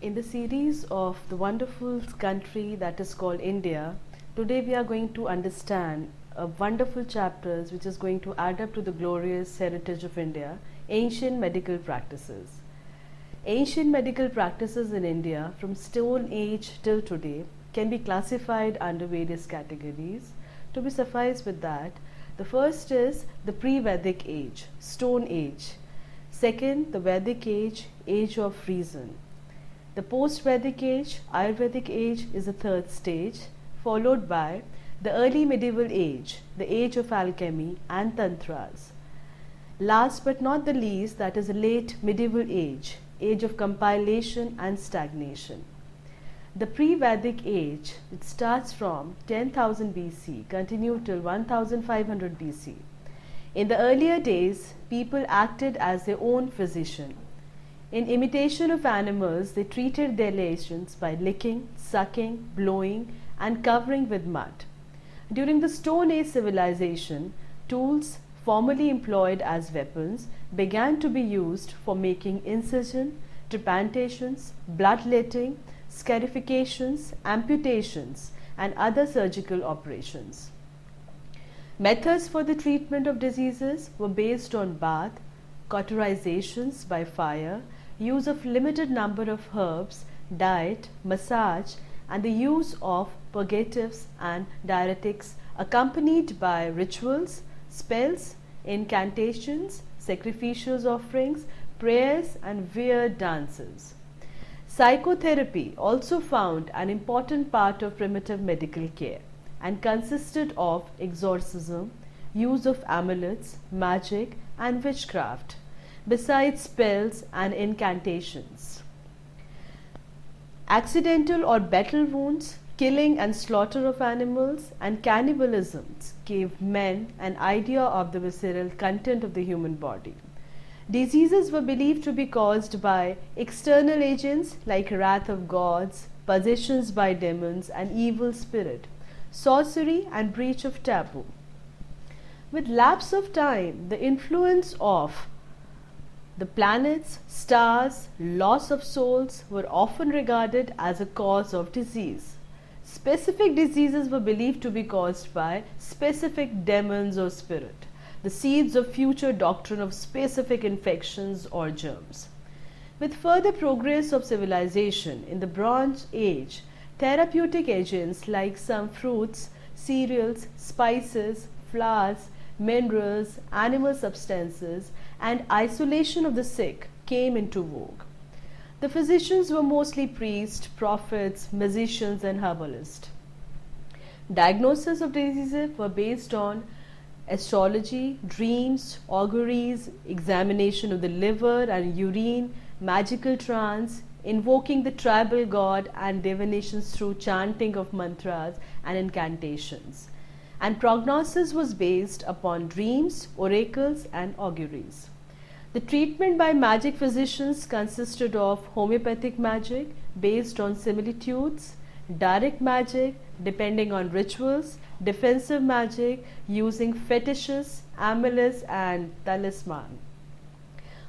In the series of the wonderful country that is called India, today we are going to understand a wonderful chapters which is going to add up to the glorious heritage of India, ancient medical practices. Ancient medical practices in India from Stone Age till today can be classified under various categories. To be suffice with that, the first is the pre-Vedic age, Stone Age. Second, the Vedic age, Age of Reason. The post-Vedic age, Ayurvedic age is the third stage, followed by the early medieval age, the age of alchemy and tantras. Last but not the least, that is the late medieval age, age of compilation and stagnation. The pre-Vedic age, it starts from 10,000 BC, continued till 1500 BC. In the earlier days, people acted as their own physician. In imitation of animals, they treated their lesions by licking, sucking, blowing, and covering with mud. During the Stone Age civilization, tools formerly employed as weapons began to be used for making incision, trepantations, bloodletting, scarifications, amputations, and other surgical operations. Methods for the treatment of diseases were based on bath, cauterizations by fire, use of limited number of herbs, diet, massage, and the use of purgatives and diuretics accompanied by rituals, spells, incantations, sacrificial offerings, prayers, and weird dances. Psychotherapy also found an important part of primitive medical care and consisted of exorcism, use of amulets, magic, and witchcraft, besides spells and incantations. Accidental or battle wounds, killing and slaughter of animals, and cannibalism gave men an idea of the visceral content of the human body. Diseases were believed to be caused by external agents like wrath of gods, possessions by demons, and evil spirit, sorcery, and breach of taboo. With lapse of time, the influence of the planets, stars, loss of souls were often regarded as a cause of disease. Specific diseases were believed to be caused by specific demons or spirit, the seeds of future doctrine of specific infections or germs. With further progress of civilization in the Bronze Age, therapeutic agents like some fruits, cereals, spices, flowers, minerals, animal substances, and isolation of the sick came into vogue. The physicians were mostly priests, prophets, magicians, and herbalists. Diagnoses of diseases were based on astrology, dreams, auguries, examination of the liver and urine, magical trance, invoking the tribal god, and divinations through chanting of mantras and incantations. And prognosis was based upon dreams, oracles, and auguries. The treatment by magic physicians consisted of homeopathic magic based on similitudes, direct magic depending on rituals, defensive magic using fetishes, amulets, and talisman.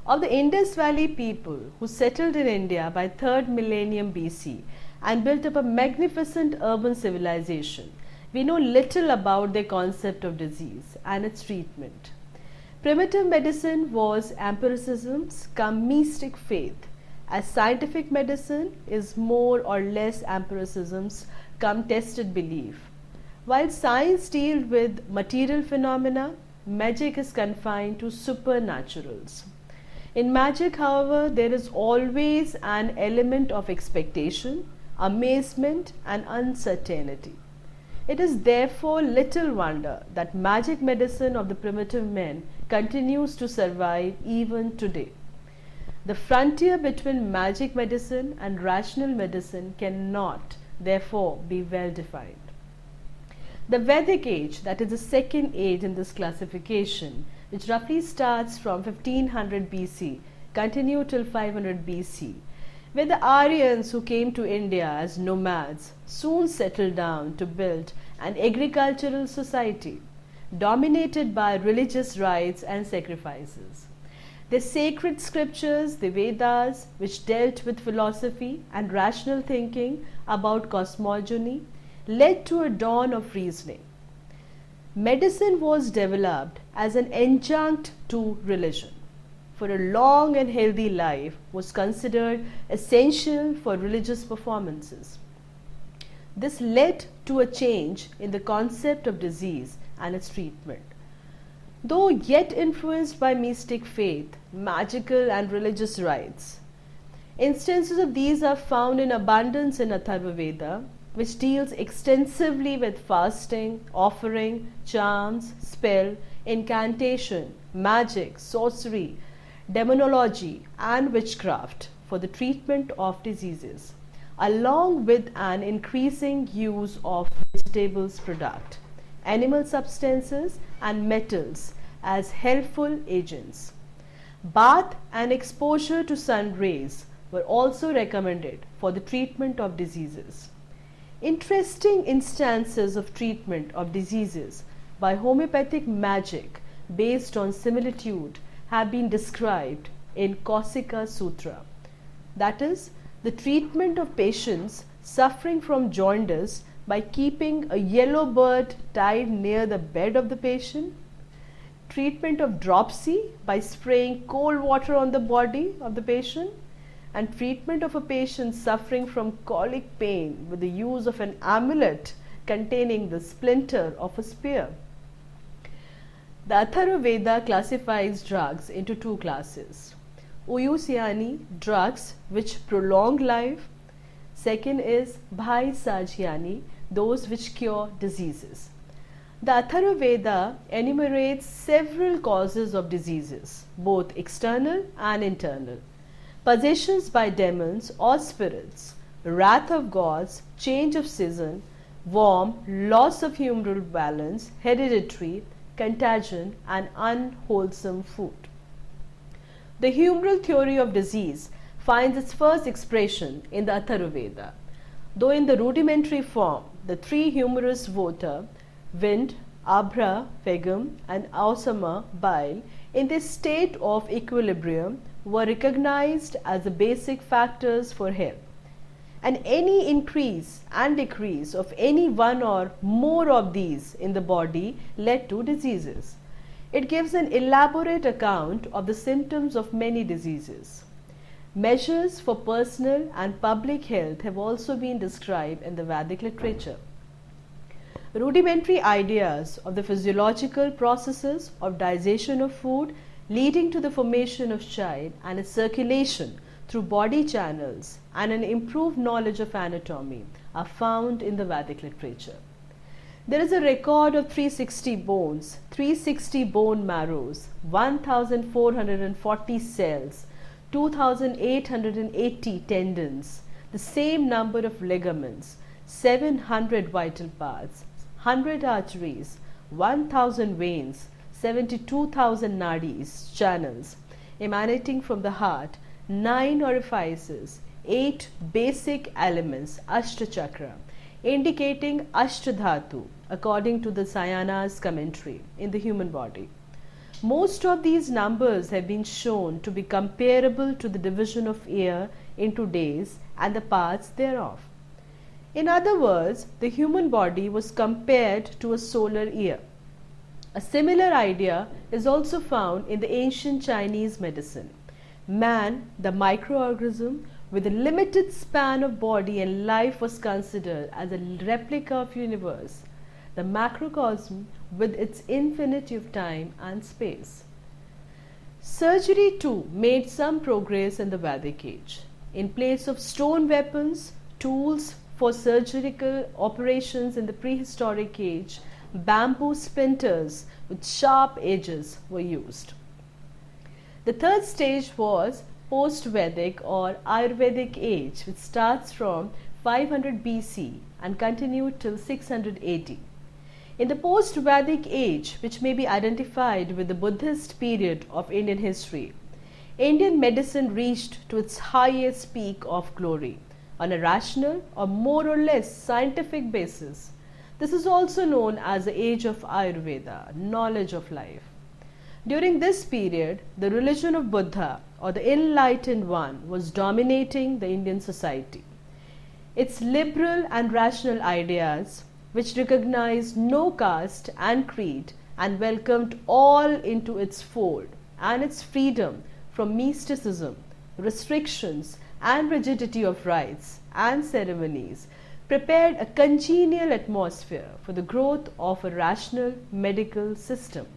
Of the Indus Valley people who settled in India by 3rd millennium BC and built up a magnificent urban civilization, we know little about their concept of disease and its treatment. Primitive medicine was empiricism's cum mystic faith, as scientific medicine is more or less empiricism's cum tested belief. While science deals with material phenomena, magic is confined to supernaturals. In magic, however, there is always an element of expectation, amazement, and uncertainty. It is therefore little wonder that magic medicine of the primitive men continues to survive even today. The frontier between magic medicine and rational medicine cannot, therefore, be well defined. The Vedic age, that is the second age in this classification, which roughly starts from 1500 BC, continued till 500 BC, where the Aryans who came to India as nomads soon settled down to build an agricultural society dominated by religious rites and sacrifices. The sacred scriptures, the Vedas, which dealt with philosophy and rational thinking about cosmogony, led to a dawn of reasoning. Medicine was developed as an adjunct to religion. For a long and healthy life was considered essential for religious performances. This led to a change in the concept of disease and its treatment. Though yet influenced by mystic faith, magical and religious rites, instances of these are found in abundance in Atharva Veda, which deals extensively with fasting, offering, charms, spell, incantation, magic, sorcery, demonology and witchcraft for the treatment of diseases, along with an increasing use of vegetables product, animal substances and metals as helpful agents. Bath and exposure to sun rays were also recommended for the treatment of diseases. Interesting instances of treatment of diseases by homeopathic magic based on similitude have been described in Kausika Sutra. That is, the treatment of patients suffering from jaundice by keeping a yellow bird tied near the bed of the patient, treatment of dropsy by spraying cold water on the body of the patient, and treatment of a patient suffering from colic pain with the use of an amulet containing the splinter of a spear. The Atharva Veda classifies drugs into two classes. Uyusyani, drugs which prolong life. Second is Bhaisajyani, those which cure diseases. The Atharva Veda enumerates several causes of diseases, both external and internal. Possessions by demons or spirits, wrath of gods, change of season, worm, loss of humoral balance, hereditary, contagion and unwholesome food. The humoral theory of disease finds its first expression in the Atharva Veda. Though in the rudimentary form, the three humorous vota, wind, abhra, phlegm and ausama, bile, in this state of equilibrium were recognized as the basic factors for health. And any increase and decrease of any one or more of these in the body led to diseases. It gives an elaborate account of the symptoms of many diseases. Measures for personal and public health have also been described in the Vedic literature. Rudimentary ideas of the physiological processes of digestion of food leading to the formation of child and its circulation through body channels and an improved knowledge of anatomy are found in the Vedic literature. There is a record of 360 bones, 360 bone marrows, 1440 cells, 2880 tendons, the same number of ligaments, 700 vital parts, 100 arteries, 1000 veins, 72,000 nadis, channels, emanating from the heart, 9 orifices, 8 basic elements, Ashtachakra, indicating Ashtadhatu according to the Sayana's commentary in the human body. Most of these numbers have been shown to be comparable to the division of year into days and the parts thereof. In other words, the human body was compared to a solar year. A similar idea is also found in the ancient Chinese medicine. Man, the microorganism with a limited span of body and life, was considered as a replica of universe, the macrocosm with its infinity of time and space. Surgery too made some progress in the Vedic age. In place of stone weapons, tools for surgical operations in the prehistoric age, bamboo splinters with sharp edges were used. The third stage was post-Vedic or Ayurvedic age, which starts from 500 BC and continued till 600 AD. In the post-Vedic age, which may be identified with the Buddhist period of Indian history, Indian medicine reached to its highest peak of glory on a rational or more or less scientific basis. This is also known as the age of Ayurveda, knowledge of life. During this period, the religion of Buddha, or the Enlightened One, was dominating the Indian society. Its liberal and rational ideas, which recognized no caste and creed and welcomed all into its fold, and its freedom from mysticism, restrictions, and rigidity of rites and ceremonies, prepared a congenial atmosphere for the growth of a rational medical system.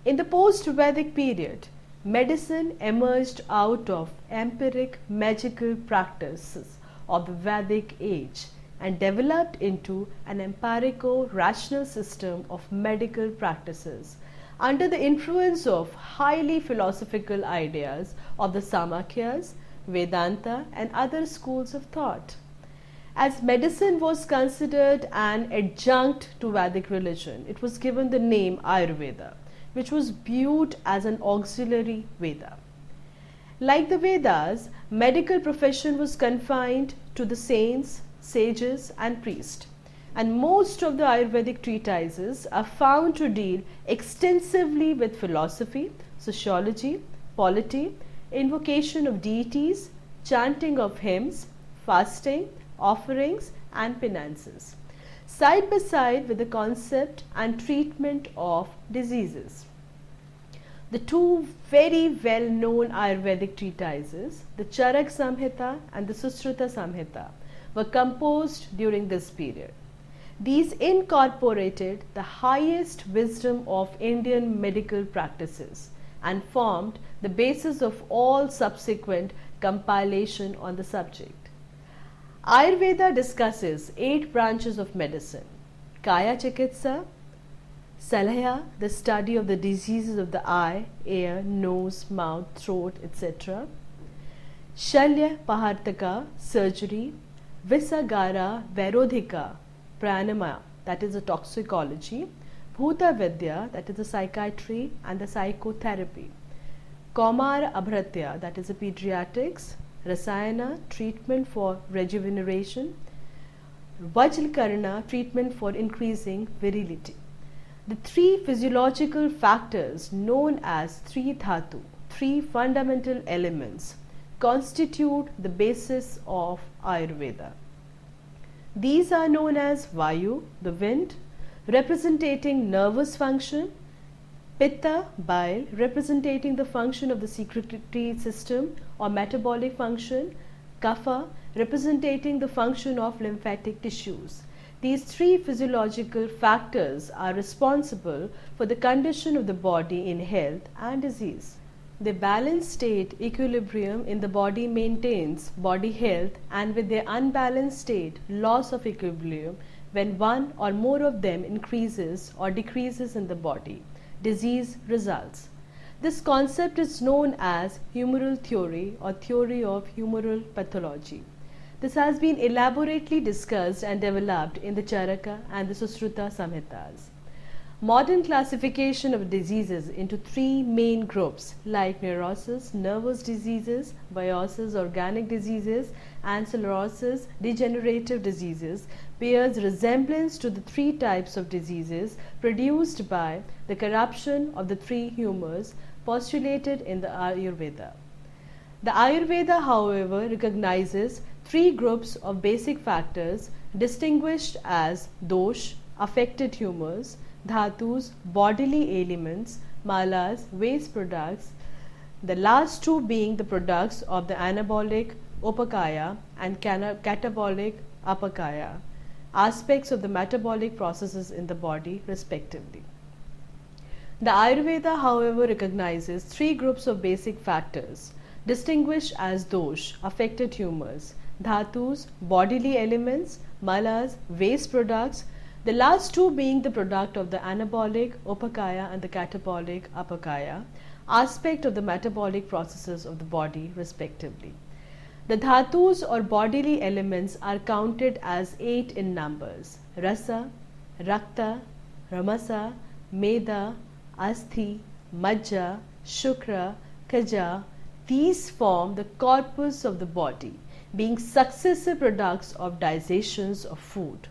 In the post-Vedic period, medicine emerged out of empiric magical practices of the Vedic age and developed into an empirico-rational system of medical practices under the influence of highly philosophical ideas of the Samakhyas, Vedanta, and other schools of thought. As medicine was considered an adjunct to Vedic religion, it was given the name Ayurveda, which was viewed as an auxiliary Veda. Like the Vedas, medical profession was confined to the saints, sages, and priests, and most of the Ayurvedic treatises are found to deal extensively with philosophy, sociology, polity, invocation of deities, chanting of hymns, fasting, offerings, and penances, side by side with the concept and treatment of diseases. The two very well-known Ayurvedic treatises, the Charak Samhita and the Sushruta Samhita, were composed during this period. These incorporated the highest wisdom of Indian medical practices and formed the basis of all subsequent compilation on the subject. Ayurveda discusses 8 branches of medicine: Kaya Chikitsa, Salaya, the study of the diseases of the eye, ear, nose, mouth, throat, etc. Shalya Pahartaka, surgery. Visagara Vairodhika, pranama, that is the toxicology. Bhuta Vidya, that is the psychiatry and the psychotherapy. Kaumara Abhratya, that is the pediatrics. Rasayana, treatment for rejuvenation. Vajlakarna, treatment for increasing virility. The 3 physiological factors known as 3 dhatu, 3 fundamental elements, constitute the basis of Ayurveda. These are known as Vayu, the wind, representing nervous function; Pitta, bile, representing the function of the secretory system or metabolic function; Kapha, representing the function of lymphatic tissues. These 3 physiological factors are responsible for the condition of the body in health and disease. The balanced state equilibrium in the body maintains body health, and with their unbalanced state loss of equilibrium when one or more of them increases or decreases in the body, disease results. This concept is known as humoral theory or theory of humoral pathology. This has been elaborately discussed and developed in the Charaka and the Sushruta Samhitas. Modern classification of diseases into 3 main groups like neurosis, nervous diseases; biosis, organic diseases; and sclerosis, degenerative diseases, bears resemblance to the 3 types of diseases produced by the corruption of the 3 humors postulated in the Ayurveda. The Ayurveda, however, recognizes 3 groups of basic factors distinguished as dosh, affected humors; dhatus, bodily ailments; malas, waste products, the last 2 being the products of the anabolic upakaya and catabolic apakaya, aspects of the metabolic processes in the body respectively. The Ayurveda, however, recognizes 3 groups of basic factors distinguished as dosh, affected humors; dhatus, bodily elements; malas, waste products, the last 2 being the product of the anabolic upakaya and the catabolic apakaya, aspect of the metabolic processes of the body respectively. The dhatus or bodily elements are counted as 8 in numbers: rasa, rakta, ramasa, meda, asthi, majja, shukra, kaja. These form the corpus of the body, being successive products of digestions of food.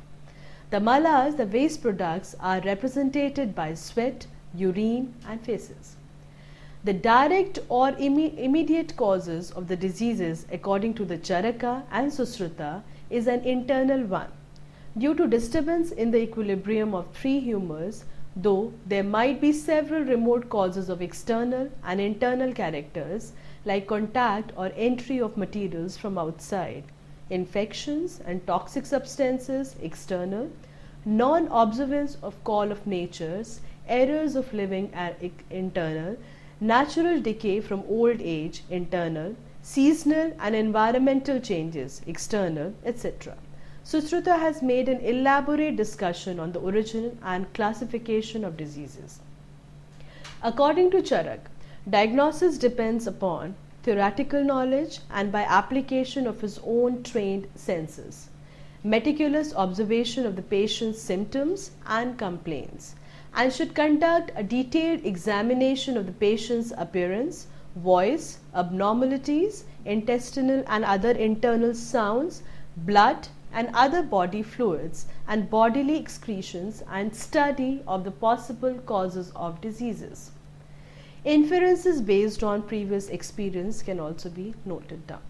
The malas, the waste products, are represented by sweat, urine, and feces. The direct or immediate causes of the diseases according to the Charaka and Susruta is an internal one. Due to disturbance in the equilibrium of three humors, though there might be several remote causes of external and internal characters like contact or entry of materials from outside, infections and toxic substances external, non-observance of call of natures, errors of living internal, natural decay from old age internal, seasonal and environmental changes external, etc. Susruta has made an elaborate discussion on the origin and classification of diseases. According to Charak, diagnosis depends upon theoretical knowledge and by application of his own trained senses, meticulous observation of the patient's symptoms and complaints, and should conduct a detailed examination of the patient's appearance, voice, abnormalities, intestinal and other internal sounds, blood and other body fluids and bodily excretions, and study of the possible causes of diseases. Inferences based on previous experience can also be noted down.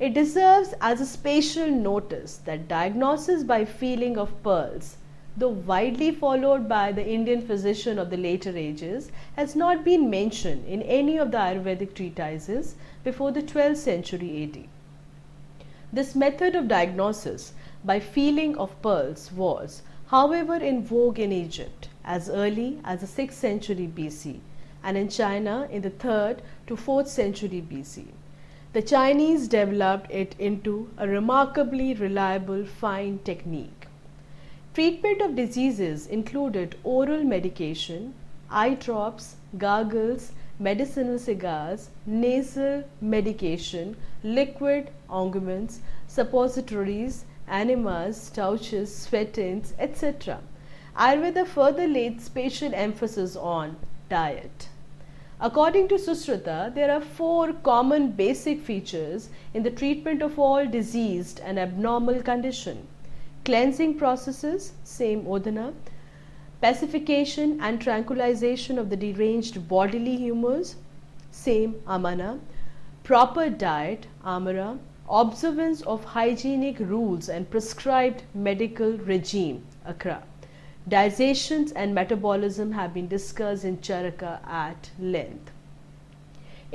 It deserves as a special notice that diagnosis by feeling of pulse, though widely followed by the Indian physician of the later ages, has not been mentioned in any of the Ayurvedic treatises before the 12th century AD. This method of diagnosis by feeling of pulse was, however, in vogue in Egypt as early as the 6th century BC and in China in the 3rd to 4th century BC. The Chinese developed it into a remarkably reliable fine technique. Treatment of diseases included oral medication, eye drops, gargles, medicinal cigars, nasal medication, liquid ointments, suppositories, enemas, touches, sweatings, etc. Ayurveda further laid special emphasis on diet. According to Susruta, there are 4 common basic features in the treatment of all diseased and abnormal condition: cleansing processes, same Odhana; pacification and tranquilization of the deranged bodily humors, same Amana; proper diet, Amara; observance of hygienic rules and prescribed medical regime, Akra. Digestions and metabolism have been discussed in Charaka at length.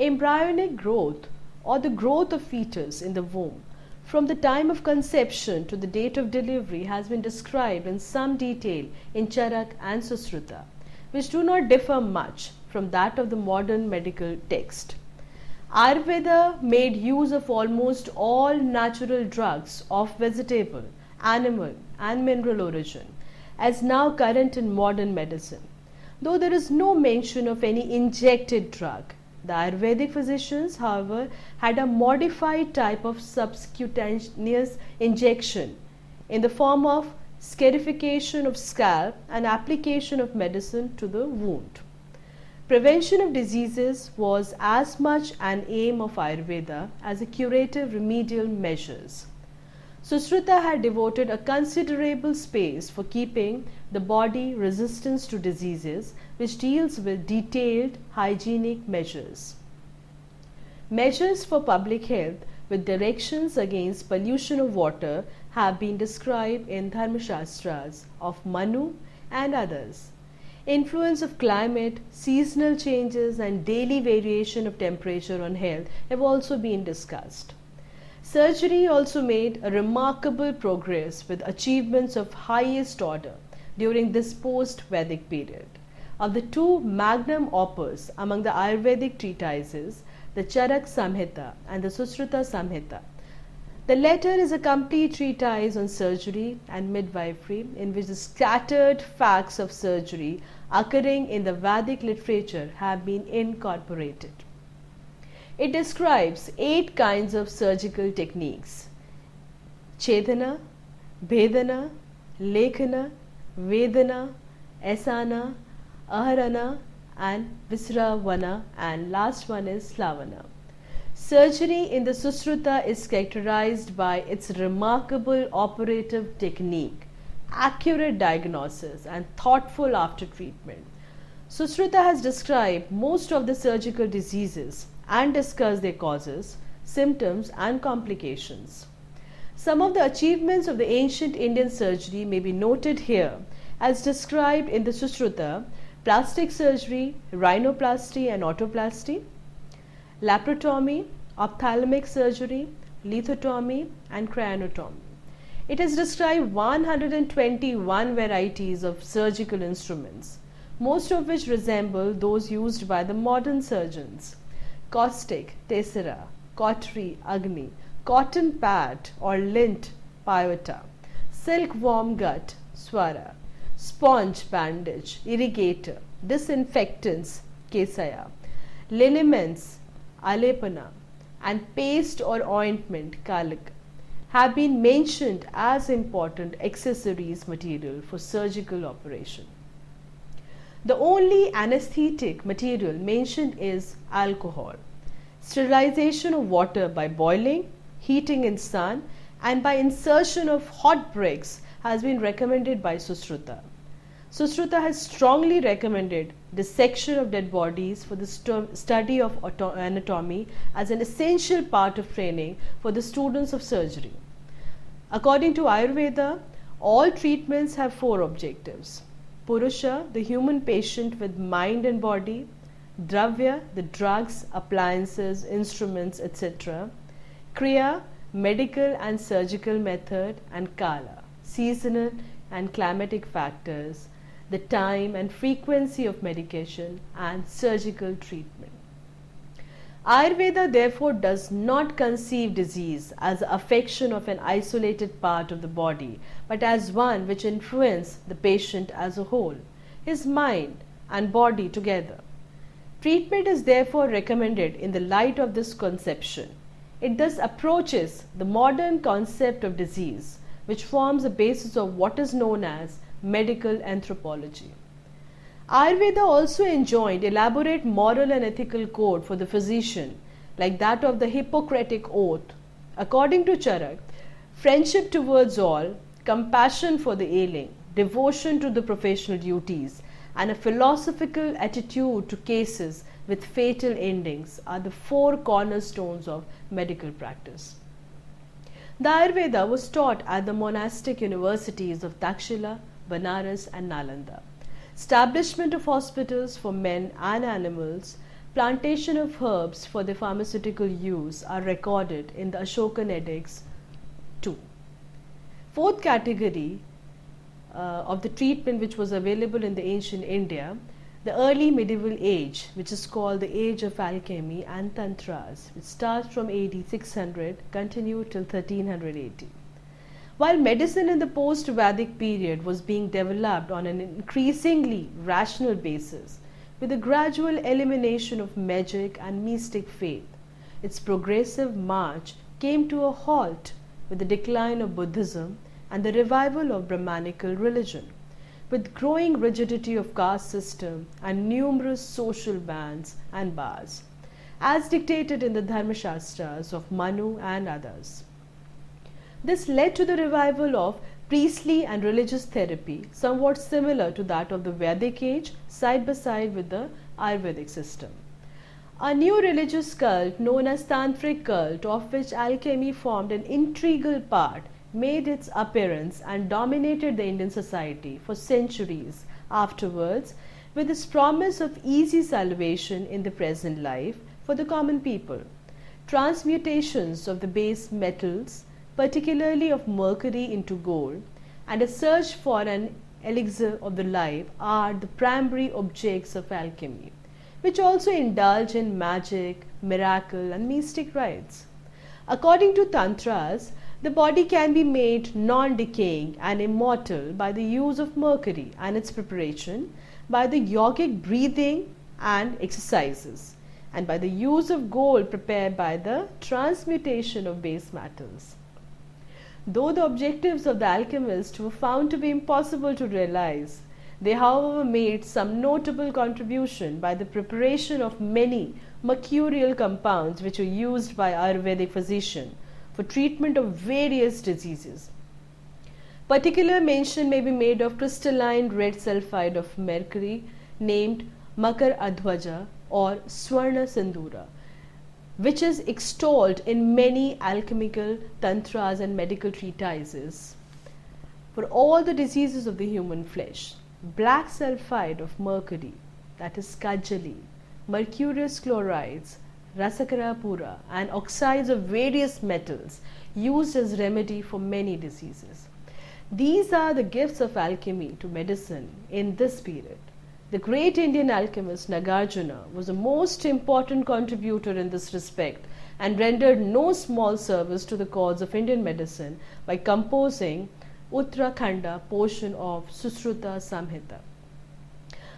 Embryonic growth, or the growth of fetus in the womb, from the time of conception to the date of delivery, has been described in some detail in Charak and Susruta, which do not differ much from that of the modern medical text. Ayurveda made use of almost all natural drugs of vegetable, animal and mineral origin, as now current in modern medicine. Though there is no mention of any injected drug, the Ayurvedic physicians, however, had a modified type of subcutaneous injection in the form of scarification of scalp and application of medicine to the wound. Prevention of diseases was as much an aim of Ayurveda as a curative remedial measures. Susruta had devoted a considerable space for keeping the body resistant to diseases, which deals with detailed hygienic measures. Measures for public health with directions against pollution of water have been described in Dharmashastras of Manu and others. Influence of climate, seasonal changes and daily variation of temperature on health have also been discussed. Surgery also made a remarkable progress with achievements of highest order during this post-Vedic period. Of the 2 magnum opus among the Ayurvedic treatises, the Charak Samhita and the Susruta Samhita, the latter is a complete treatise on surgery and midwifery, in which the scattered facts of surgery occurring in the Vedic literature have been incorporated. It describes 8 kinds of surgical techniques: Chedana, Bhedana, Lekhana, Vedana, Asana, Aharana and Visravana, and last one is Slavana. Surgery in the Susruta is characterized by its remarkable operative technique, accurate diagnosis and thoughtful after treatment. Sushruta has described most of the surgical diseases and discussed their causes, symptoms, and complications. Some of the achievements of the ancient Indian surgery may be noted here as described in the Sushruta: plastic surgery, rhinoplasty and otoplasty, laparotomy, ophthalmic surgery, lithotomy, and craniotomy. It has described 121 varieties of surgical instruments, most of which resemble those used by the modern surgeons: caustic, tessera, cautery, agni, cotton pad or lint, piota, silk worm gut, swara, sponge bandage, irrigator, disinfectants, kesaya, liniments, alepana, and paste or ointment, kalika, have been mentioned as important accessories material for surgical operation. The only anesthetic material mentioned is alcohol. Sterilization of water by boiling, heating in sun, and by insertion of hot bricks has been recommended by Sushruta. Sushruta has strongly recommended dissection of dead bodies for the study of anatomy as an essential part of training for the students of surgery. According to Ayurveda, all treatments have four objectives: Purusha, the human patient with mind and body; Dravya, the drugs, appliances, instruments, etc.; Kriya, medical and surgical method; and Kala, seasonal and climatic factors, the time and frequency of medication and surgical treatment. Ayurveda therefore does not conceive disease as the affection of an isolated part of the body, but as one which influences the patient as a whole, his mind and body together. Treatment is therefore recommended in the light of this conception. It thus approaches the modern concept of disease, which forms the basis of what is known as medical anthropology. Ayurveda also enjoined elaborate moral and ethical code for the physician, like that of the Hippocratic Oath. According to Charak, friendship towards all, compassion for the ailing, devotion to the professional duties, and a philosophical attitude to cases with fatal endings are the four cornerstones of medical practice. The Ayurveda was taught at the monastic universities of Takshila, Banaras, and Nalanda. Establishment of hospitals for men and animals, plantation of herbs for their pharmaceutical use are recorded in the Ashokan Edicts too. Fourth category of the treatment which was available in the ancient India, the early medieval age, which is called the age of alchemy and tantras, which starts from AD 600, continued till 1300 AD. While medicine in the post-Vedic period was being developed on an increasingly rational basis, with a gradual elimination of magic and mystic faith, its progressive march came to a halt with the decline of Buddhism and the revival of Brahmanical religion, with growing rigidity of caste system and numerous social bans and bars, as dictated in the Dharmashastras of Manu and others. This led to the revival of priestly and religious therapy, somewhat similar to that of the Vedic age, side by side with the Ayurvedic system. A new religious cult known as Tantric cult, of which alchemy formed an integral part, made its appearance and dominated the Indian society for centuries afterwards, with its promise of easy salvation in the present life for the common people. Transmutations of the base metals, particularly of mercury into gold, and a search for an elixir of the life are the primary objects of alchemy, which also indulge in magic, miracle, and mystic rites. According to Tantras, the body can be made non-decaying and immortal by the use of mercury and its preparation, by the yogic breathing and exercises, and by the use of gold prepared by the transmutation of base metals. Though the objectives of the alchemists were found to be impossible to realize, they however made some notable contribution by the preparation of many mercurial compounds which were used by Ayurvedic physicians for treatment of various diseases. Particular mention may be made of crystalline red sulfide of mercury named Makar Adhwaja or Swarna Sindura, which is extolled in many alchemical tantras and medical treatises. For all the diseases of the human flesh, black sulfide of mercury, that is Kajali, mercurious chlorides, Rasakarapura, and oxides of various metals used as remedy for many diseases. These are the gifts of alchemy to medicine in this period. The great Indian alchemist Nagarjuna was a most important contributor in this respect and rendered no small service to the cause of Indian medicine by composing Uttarakhanda portion of Susruta Samhita.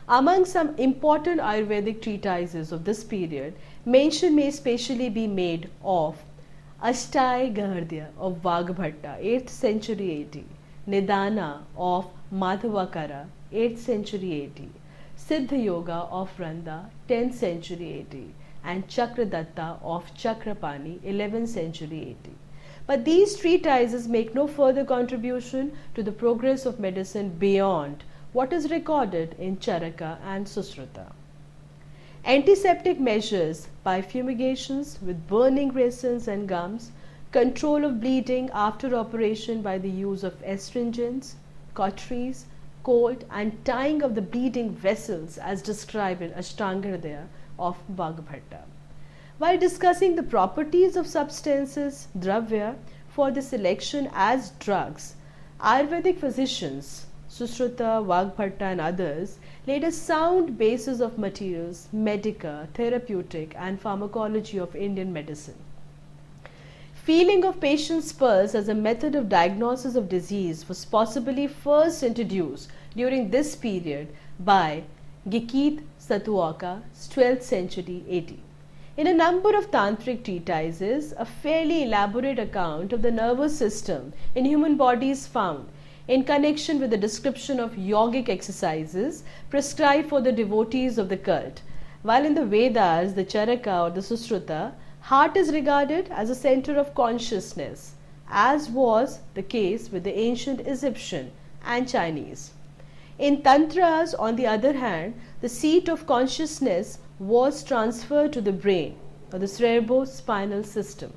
Among some important Ayurvedic treatises of this period, mention may specially be made of Ashtai Gahardya of Vagbhatta, 8th century AD, Nidana of Madhavakara, 8th century AD, Siddha Yoga of Randa, 10th century AD, and Chakradatta of Chakrapani, 11th century AD. But these treatises make no further contribution to the progress of medicine beyond what is recorded in Charaka and Susruta. Antiseptic measures by fumigations with burning resins and gums, control of bleeding after operation by the use of astringents, cauteries, cold and tying of the bleeding vessels as described in Ashtanga of Vagbhatta. While discussing the properties of substances, dravya, for the selection as drugs, Ayurvedic physicians, Susruta, Vagbhatta and others, laid a sound basis of materials, medica, therapeutic and pharmacology of Indian medicine. Feeling of patient's pulse as a method of diagnosis of disease was possibly first introduced during this period by Gikit Satuoka, 12th century AD. In a number of tantric treatises, a fairly elaborate account of the nervous system in human body is found in connection with the description of yogic exercises prescribed for the devotees of the cult, while in the Vedas, the Charaka or the Susruta, heart is regarded as a center of consciousness, as was the case with the ancient Egyptian and Chinese. In Tantras, on the other hand, the seat of consciousness was transferred to the brain or the cerebrospinal system.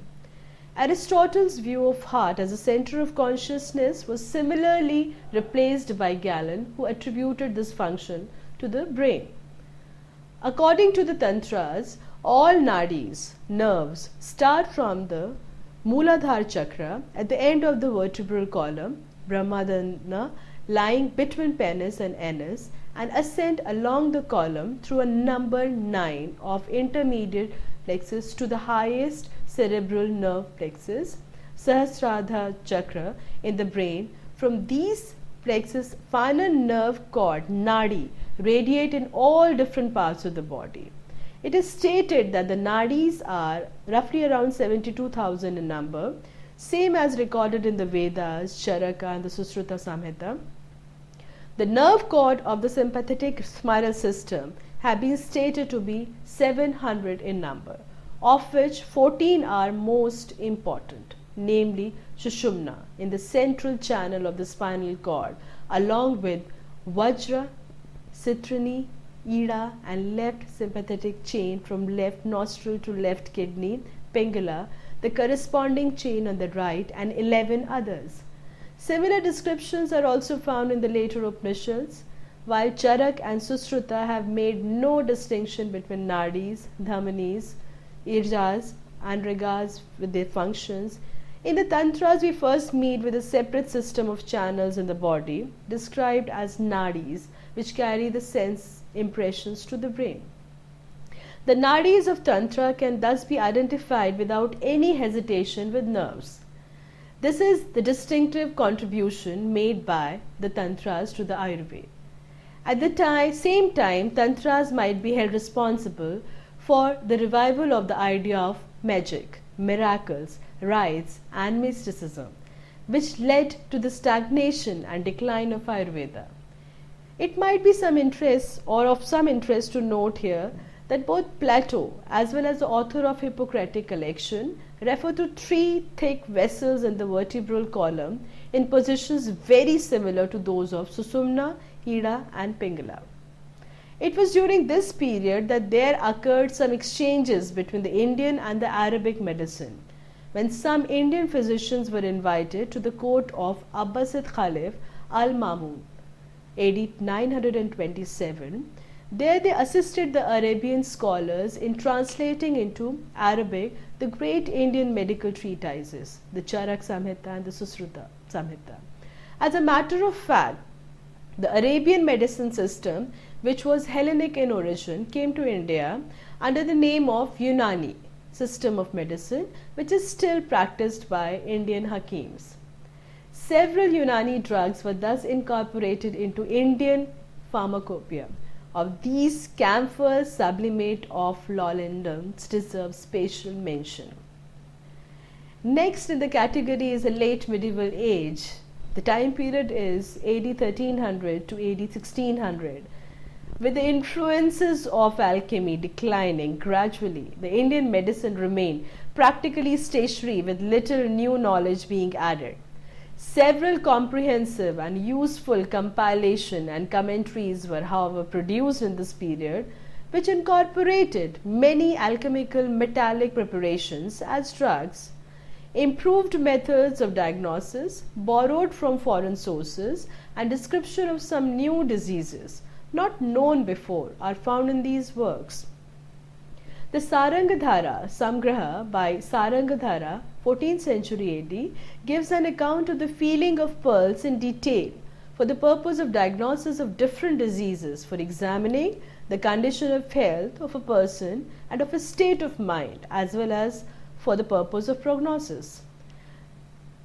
Aristotle's view of heart as a center of consciousness was similarly replaced by Galen, who attributed this function to the brain. According to the Tantras, all nadis, nerves, start from the Mooladhara chakra at the end of the vertebral column, Brahmadana, lying between penis and anus, and ascend along the column through a number 9 of intermediate plexus to the highest cerebral nerve plexus, Sahasrara chakra in the brain. From these plexus, final nerve cord, nadi, radiate in all different parts of the body. It is stated that the nadis are roughly around 72,000 in number, same as recorded in the Vedas, Charaka and the Susruta Samhita. The nerve cord of the sympathetic spiral system have been stated to be 700 in number, of which 14 are most important, namely Sushumna in the central channel of the spinal cord, along with Vajra, Citrani, Ida and left sympathetic chain from left nostril to left kidney, Pingala, the corresponding chain on the right, and 11 others. Similar descriptions are also found in the later Upanishads, while Charak and Susruta have made no distinction between nadis, dhamanis, irjas and ragas with their functions. In the Tantras, we first meet with a separate system of channels in the body, described as nadis, which carry the sense impressions to the brain. The nadis of Tantra can thus be identified without any hesitation with nerves. This is the distinctive contribution made by the Tantras to the Ayurveda. At the same time, Tantras might be held responsible for the revival of the idea of magic, miracles, rites and mysticism, which led to the stagnation and decline of Ayurveda. It might be of some interest to note here that both Plato as well as the author of Hippocratic collection refer to 3 thick vessels in the vertebral column in positions very similar to those of Susumna, Ida and Pingala. It was during this period that there occurred some exchanges between the Indian and the Arabic medicine, when some Indian physicians were invited to the court of Abbasid Khalif al-Mamun, AD 927. There they assisted the Arabian scholars in translating into Arabic the great Indian medical treatises, the Charak Samhita and the Susruta Samhita. As a matter of fact, the Arabian medicine system, which was Hellenic in origin, came to India under the name of Unani system of medicine, which is still practiced by Indian Hakims. Several Unani drugs were thus incorporated into Indian pharmacopoeia. Of these, camphor sublimate of Lollandons deserves special mention. Next in the category is the late medieval age. The time period is AD 1300 to AD 1600. With the influences of alchemy declining gradually, the Indian medicine remained practically stationary with little new knowledge being added. Several comprehensive and useful compilation and commentaries were, however, produced in this period, which incorporated many alchemical metallic preparations as drugs, improved methods of diagnosis borrowed from foreign sources, and description of some new diseases not known before are found in these works. The Sarangadhara Samgraha by Sarangadhara, 14th century AD, gives an account of the feeling of pearls in detail for the purpose of diagnosis of different diseases, for examining the condition of health of a person and of his state of mind, as well as for the purpose of prognosis.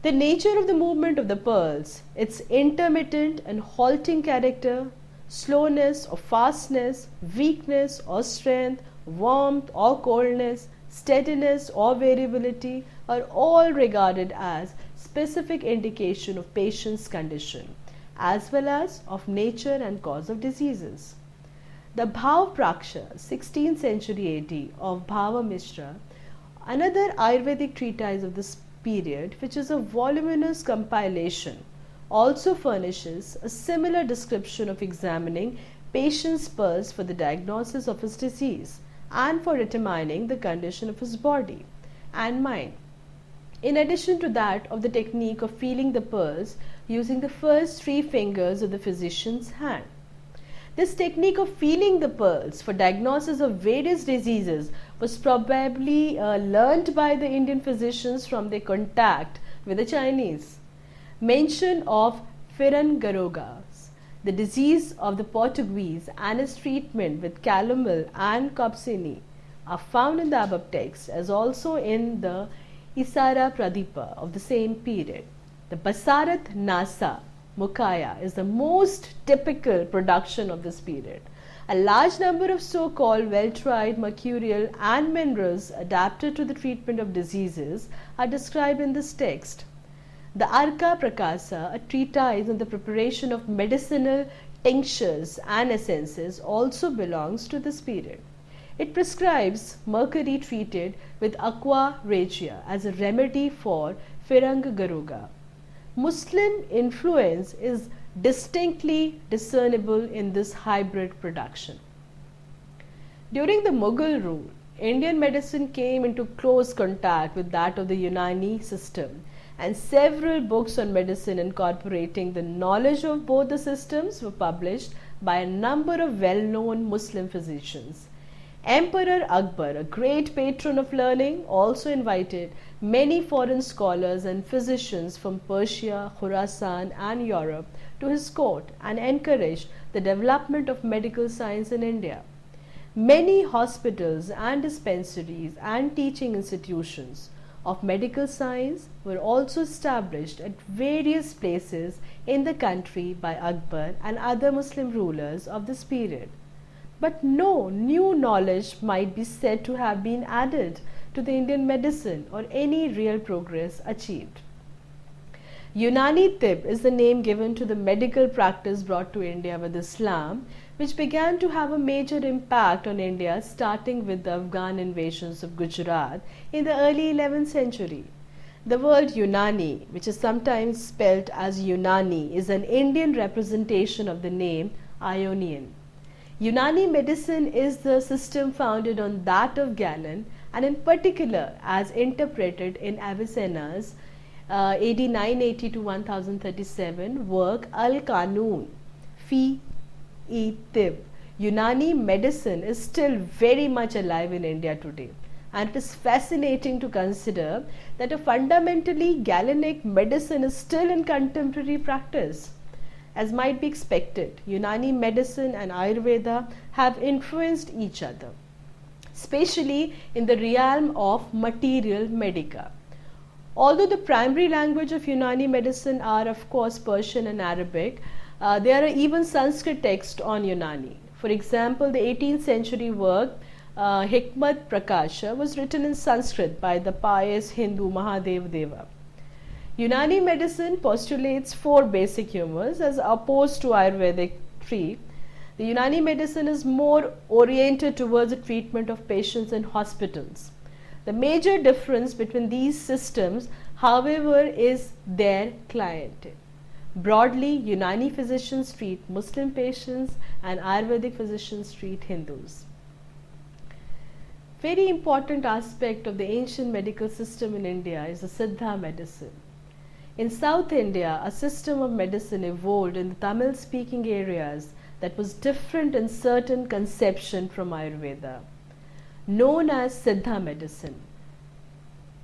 The nature of the movement of the pearls, its intermittent and halting character, slowness or fastness, weakness or strength, warmth or coldness, steadiness or variability are all regarded as specific indication of patient's condition as well as of nature and cause of diseases. The Bhav Praksha, 16th century AD of Bhava Mishra, another Ayurvedic treatise of this period, which is a voluminous compilation, also furnishes a similar description of examining patient's pulse for the diagnosis of his disease and for determining the condition of his body and mind, in addition to that of the technique of feeling the pulse using the first 3 fingers of the physician's hand. This technique of feeling the pulse for diagnosis of various diseases was probably learnt by the Indian physicians from their contact with the Chinese. Mention of Firangarogas, the disease of the Portuguese, and its treatment with calomel and copsini are found in the above text as also in the Isara Pradipa of the same period. The Basarat Nasa Mukaya is the most typical production of this period. A large number of so-called well-tried mercurial and minerals adapted to the treatment of diseases are described in this text. The Arka Prakasa, a treatise on the preparation of medicinal tinctures and essences, also belongs to this period. It prescribes mercury treated with aqua regia as a remedy for Firangaroga. Muslim influence is distinctly discernible in this hybrid production. During the Mughal rule, Indian medicine came into close contact with that of the Unani system, and several books on medicine incorporating the knowledge of both the systems were published by a number of well-known Muslim physicians. Emperor Akbar, a great patron of learning, also invited many foreign scholars and physicians from Persia, Khorasan and Europe to his court and encouraged the development of medical science in India. Many hospitals and dispensaries and teaching institutions of medical science were also established at various places in the country by Akbar and other Muslim rulers of this period. But no new knowledge might be said to have been added to the Indian medicine or any real progress achieved. Unani Tib is the name given to the medical practice brought to India with Islam, which began to have a major impact on India starting with the Afghan invasions of Gujarat in the early 11th century. The word Unani, which is sometimes spelt as Unani, is an Indian representation of the name Ionian. Unani medicine is the system founded on that of Galen, and in particular as interpreted in Avicenna's AD 980 to 1037 work Al-Qanun fi Tib. Unani medicine is still very much alive in India today, and it is fascinating to consider that a fundamentally Galenic medicine is still in contemporary practice. As might be expected, Unani medicine and Ayurveda have influenced each other, especially in the realm of material medica. Although the primary language of Unani medicine are of course Persian and Arabic, there are even Sanskrit texts on Unani. For example, the 18th century work Hikmat Prakasha was written in Sanskrit by the pious Hindu Mahadev Deva. Unani medicine postulates 4 basic humors as opposed to Ayurvedic 3. The Unani medicine is more oriented towards the treatment of patients in hospitals. The major difference between these systems, however, is their clientele. Broadly, Unani physicians treat Muslim patients and Ayurvedic physicians treat Hindus. Very important aspect of the ancient medical system in India is the Siddha medicine. In South India, a system of medicine evolved in the Tamil-speaking areas that was different in certain conception from Ayurveda, known as Siddha medicine.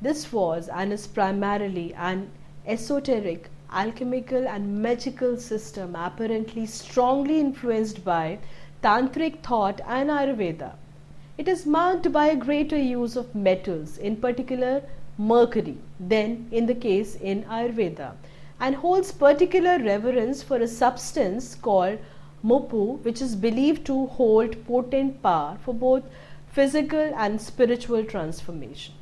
This was and is primarily an esoteric, alchemical and magical system apparently strongly influenced by Tantric thought and Ayurveda. It is marked by a greater use of metals, in particular mercury, than in the case in Ayurveda, and holds particular reverence for a substance called Mupu, which is believed to hold potent power for both physical and spiritual transformation.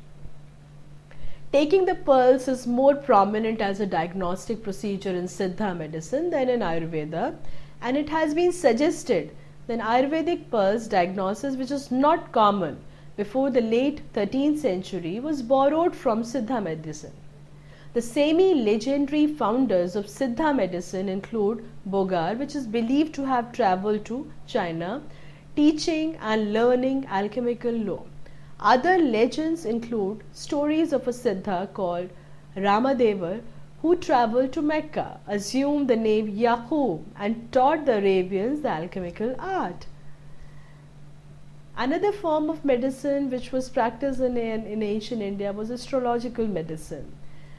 Taking the pulse is more prominent as a diagnostic procedure in Siddha medicine than in Ayurveda, and it has been suggested that Ayurvedic pulse diagnosis, which is not common before the late 13th century, was borrowed from Siddha medicine. The semi-legendary founders of Siddha medicine include Bogar, which is believed to have travelled to China, teaching and learning alchemical law. Other legends include stories of a Siddha called Ramadevar who travelled to Mecca, assumed the name Yaqub and taught the Arabians the alchemical art. Another form of medicine which was practiced in ancient India was astrological medicine.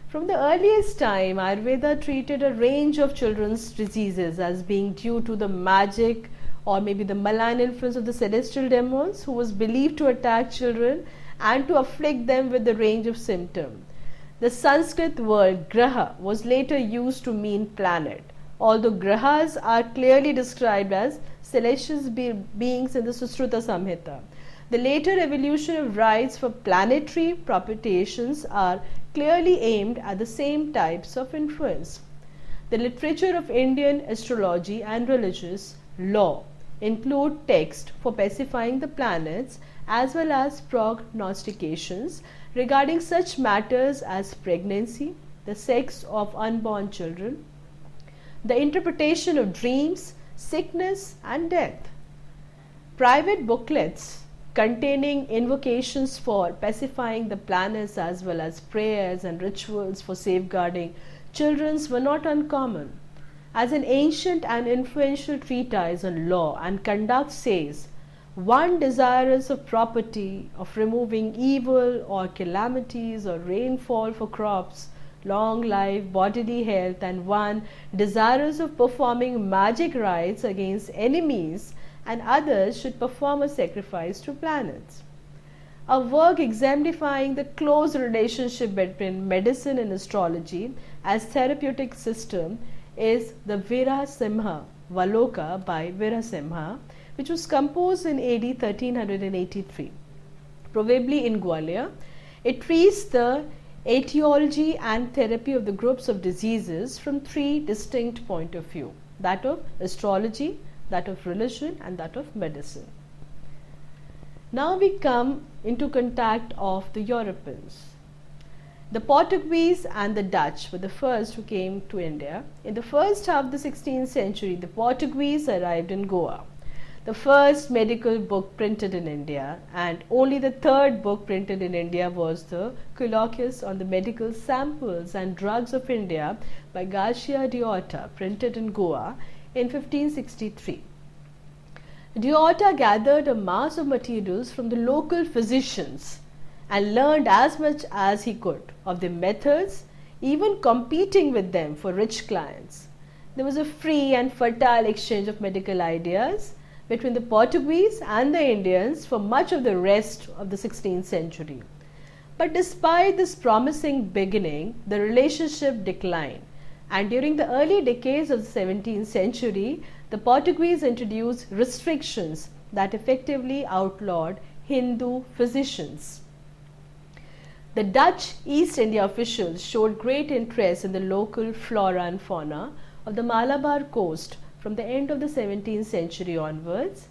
From the earliest time, Ayurveda treated a range of children's diseases as being due to the magic or maybe the malign influence of the celestial demons who was believed to attack children and to afflict them with a range of symptoms. The Sanskrit word graha was later used to mean planet, although grahas are clearly described as celestial beings in the Sushruta Samhita. The later evolution of rites for planetary propitiations are clearly aimed at the same types of influence. The literature of Indian astrology and religious law include texts for specifying the planets as well as prognostications regarding such matters as pregnancy, the sex of unborn children, the interpretation of dreams, sickness and death. Private booklets containing invocations for pacifying the planets as well as prayers and rituals for safeguarding children were not uncommon. As an ancient and influential treatise on law and conduct says, one desirous of property, of removing evil or calamities or rainfall for crops, long life, bodily health, and one desirous of performing magic rites against enemies, and others should perform a sacrifice to planets. A work exemplifying the close relationship between medicine and astrology as therapeutic system is the Virasimha Valoka by Virasimha, which was composed in AD 1383, probably in Gwalior. It treats the etiology and therapy of the groups of diseases from 3 distinct points of view, that of astrology, that of religion and that of medicine. Now we come into contact of the Europeans. The Portuguese and the Dutch were the first who came to India. In the first half of the 16th century, the Portuguese arrived in Goa. the first medical book printed in India, and only the third book printed in India was the Colloquies on the Medical Samples and Drugs of India by Garcia de Orta, printed in Goa in 1563. De Orta gathered a mass of materials from the local physicians and learned as much as he could of their methods, even competing with them for rich clients. There was a free and fertile exchange of medical ideas between the Portuguese and the Indians for much of the rest of the 16th century. But despite this promising beginning, the relationship declined, and during the early decades of the 17th century, the Portuguese introduced restrictions that effectively outlawed Hindu physicians. The Dutch East India officials showed great interest in the local flora and fauna of the Malabar coast from the end of the 17th century onwards.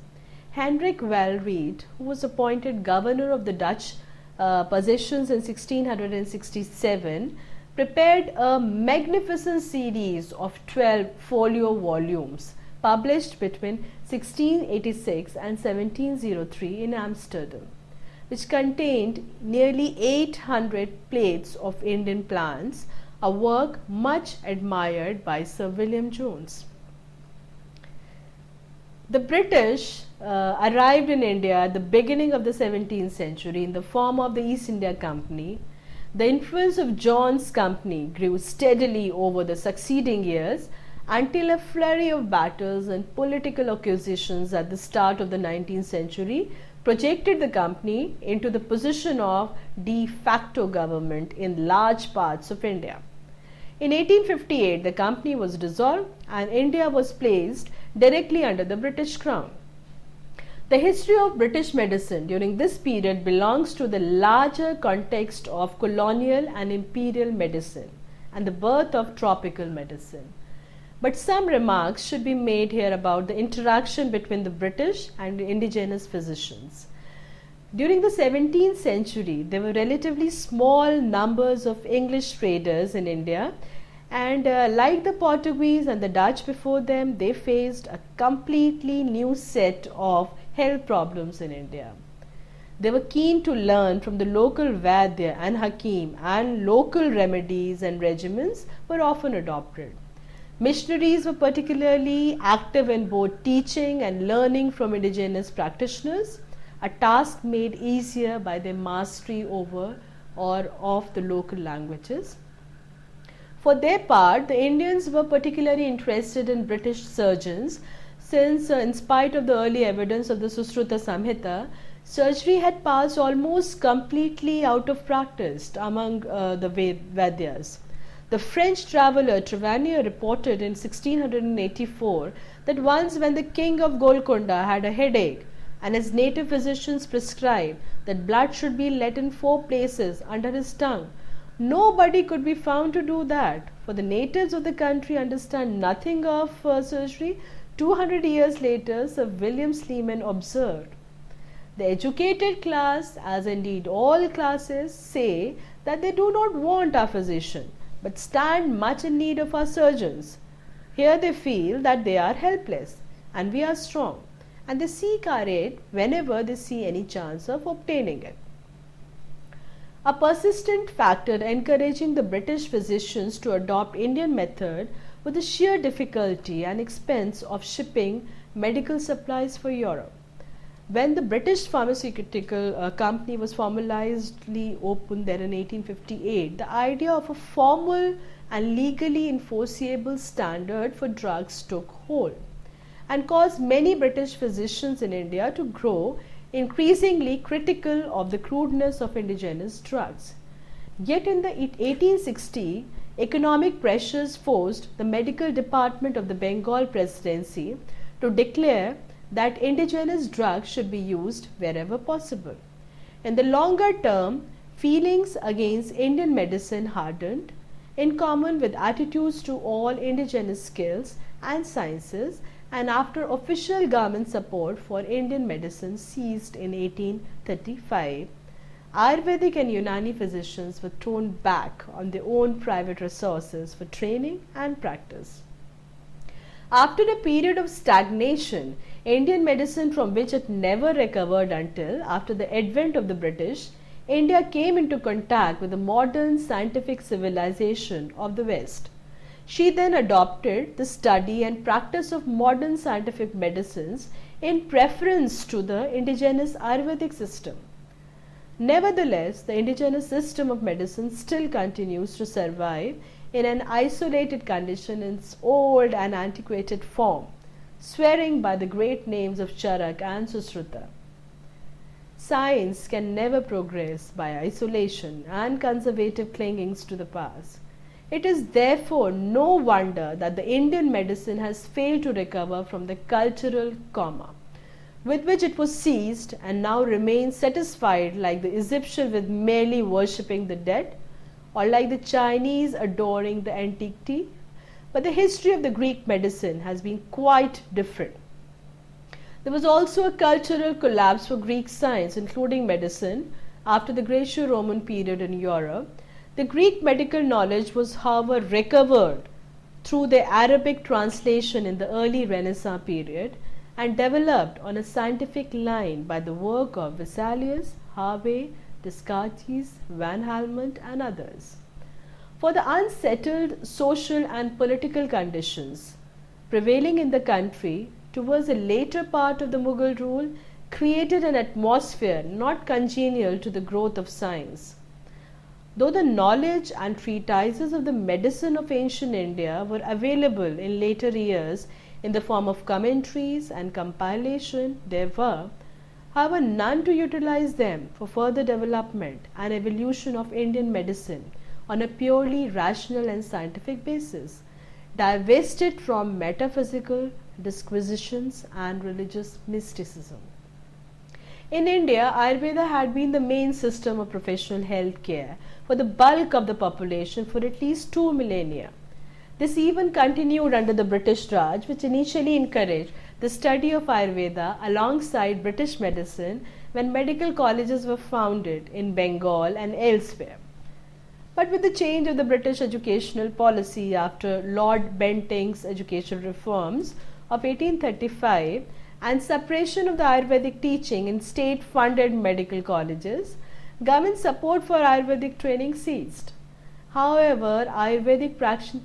Hendrik Walreed, who was appointed governor of the Dutch possessions in 1667, prepared a magnificent series of 12 folio volumes published between 1686 and 1703 in Amsterdam, which contained nearly 800 plates of Indian plants, a work much admired by Sir William Jones. The British arrived in India at the beginning of the 17th century in the form of the East India Company. The influence of John's company grew steadily over the succeeding years until a flurry of battles and political accusations at the start of the 19th century projected the company into the position of de facto government in large parts of India. In 1858, the company was dissolved and India was placed directly under the British Crown. The history of British medicine during this period belongs to the larger context of colonial and imperial medicine and the birth of tropical medicine. But some remarks should be made here about the interaction between the British and the indigenous physicians. During the 17th century, there were relatively small numbers of English traders in India, and like the Portuguese and the Dutch before them, they faced a completely new set of health problems in India. They were keen to learn from the local Vaidya and Hakim, and local remedies and regimens were often adopted. Missionaries were particularly active in both teaching and learning from indigenous practitioners, a task made easier by their mastery over or of the local languages. For their part, the Indians were particularly interested in British surgeons, since in spite of the early evidence of the Sushruta Samhita, surgery had passed almost completely out of practice among the Vaidyas. The French traveller Trevanier reported in 1684 that once when the king of Golconda had a headache and his native physicians prescribed that blood should be let in 4 places under his tongue, nobody could be found to do that, for the natives of the country understand nothing of surgery. 200 years later, Sir William Sleeman observed, "The educated class, as indeed all classes, say that they do not want our physician, but stand much in need of our surgeons. Here they feel that they are helpless, and we are strong, and they seek our aid whenever they see any chance of obtaining it." A persistent factor encouraging the British physicians to adopt Indian method was the sheer difficulty and expense of shipping medical supplies for Europe. When the British Pharmaceutical Company was formally opened there in 1858, the idea of a formal and legally enforceable standard for drugs took hold and caused many British physicians in India to grow increasingly critical of the crudeness of indigenous drugs. Yet in the 1860, economic pressures forced the medical department of the Bengal Presidency to declare that indigenous drugs should be used wherever possible. In the longer term, feelings against Indian medicine hardened, in common with attitudes to all indigenous skills and sciences, and after official government support for Indian medicine ceased in 1835, Ayurvedic and Unani physicians were thrown back on their own private resources for training and practice. After a period of stagnation, Indian medicine, from which it never recovered until after the advent of the British, India came into contact with the modern scientific civilization of the West. She then adopted the study and practice of modern scientific medicines in preference to the indigenous Ayurvedic system. Nevertheless, the indigenous system of medicine still continues to survive in an isolated condition in its old and antiquated form, swearing by the great names of Charak and Sushruta. Science can never progress by isolation and conservative clingings to the past. It is therefore no wonder that the Indian medicine has failed to recover from the cultural coma with which it was seized and now remains satisfied like the Egyptian with merely worshipping the dead or like the Chinese adoring the antiquity. But the history of the Greek medicine has been quite different. There was also a cultural collapse for Greek science, including medicine, after the Greco-Roman period in Europe. The Greek medical knowledge was, however, recovered through the Arabic translation in the early Renaissance period and developed on a scientific line by the work of Vesalius, Harvey, Descartes, Van Helmont and others. For the unsettled social and political conditions prevailing in the country towards the later part of the Mughal rule created an atmosphere not congenial to the growth of science. Though the knowledge and treatises of the medicine of ancient India were available in later years in the form of commentaries and compilation, there were, however, none to utilize them for further development and evolution of Indian medicine on a purely rational and scientific basis, divested from metaphysical disquisitions and religious mysticism. In India, Ayurveda had been the main system of professional health care for the bulk of the population for at least 2 millennia. This even continued under the British Raj, which initially encouraged the study of Ayurveda alongside British medicine when medical colleges were founded in Bengal and elsewhere. But with the change of the British educational policy after Lord Bentinck's educational reforms of 1835 and suppression of the Ayurvedic teaching in state-funded medical colleges, government support for Ayurvedic training ceased. However, Ayurvedic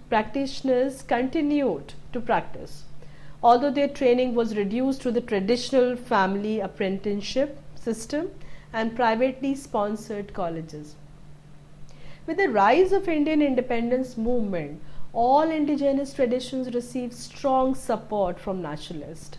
practitioners continued to practice, although their training was reduced to the traditional family apprenticeship system and privately sponsored colleges. With the rise of Indian independence movement, all indigenous traditions received strong support from nationalists.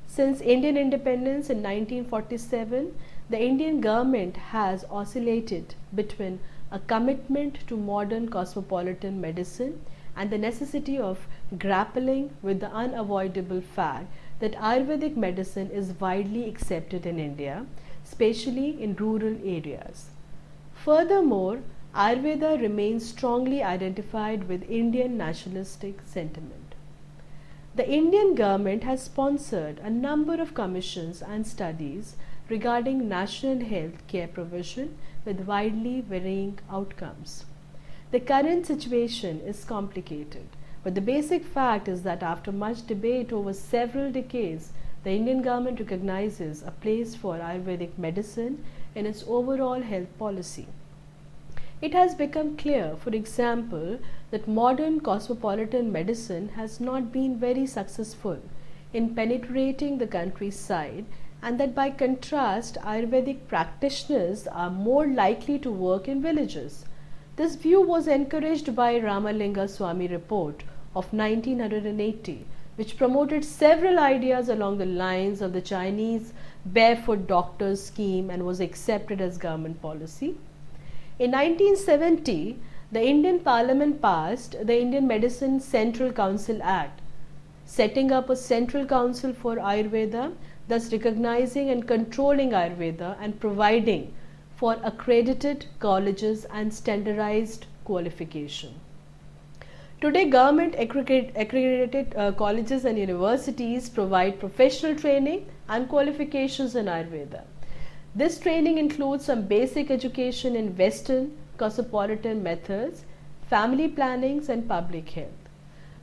Since Indian independence in 1947, the Indian government has oscillated between a commitment to modern cosmopolitan medicine and the necessity of grappling with the unavoidable fact that Ayurvedic medicine is widely accepted in India, especially in rural areas. Furthermore, Ayurveda remains strongly identified with Indian nationalistic sentiment. The Indian government has sponsored a number of commissions and studies regarding national health care provision with widely varying outcomes. The current situation is complicated, but the basic fact is that after much debate over several decades, the Indian government recognizes a place for Ayurvedic medicine in its overall health policy. It has become clear, for example, that modern cosmopolitan medicine has not been very successful in penetrating the countryside, and that by contrast, Ayurvedic practitioners are more likely to work in villages. This view was encouraged by Ramalinga Swami report of 1980, which promoted several ideas along the lines of the Chinese barefoot doctors scheme and was accepted as government policy. In 1970, the Indian Parliament passed the Indian Medicine Central Council Act, setting up a Central Council for Ayurveda, thus recognizing and controlling Ayurveda and providing for accredited colleges and standardized qualification. Today, government accredited colleges and universities provide professional training and qualifications in Ayurveda. This training includes some basic education in Western cosmopolitan methods, family plannings and public health.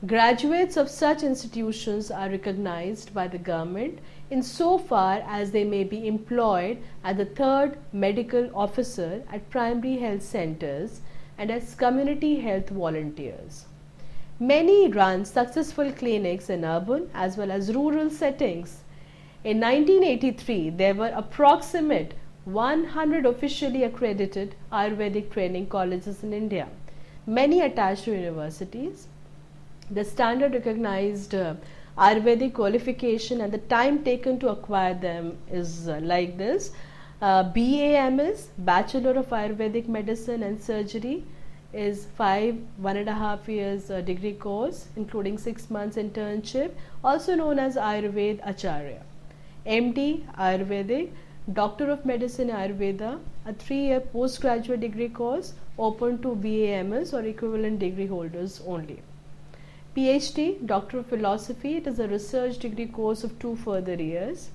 Graduates of such institutions are recognized by the government insofar as they may be employed as the third medical officer at primary health centers and as community health volunteers. Many run successful clinics in urban as well as rural settings. In 1983, there were approximate 100 officially accredited Ayurvedic training colleges in India, many attached to universities. The standard recognized Ayurvedic qualification and the time taken to acquire them is like this. BAMS, Bachelor of Ayurvedic Medicine and Surgery, is 1.5 years degree course including 6 months internship, also known as Ayurved Acharya. MD Ayurvedic, Doctor of Medicine Ayurveda, a 3-year postgraduate degree course open to BAMS or equivalent degree holders only. PhD, Doctor of Philosophy, it is a research degree course of 2 further years.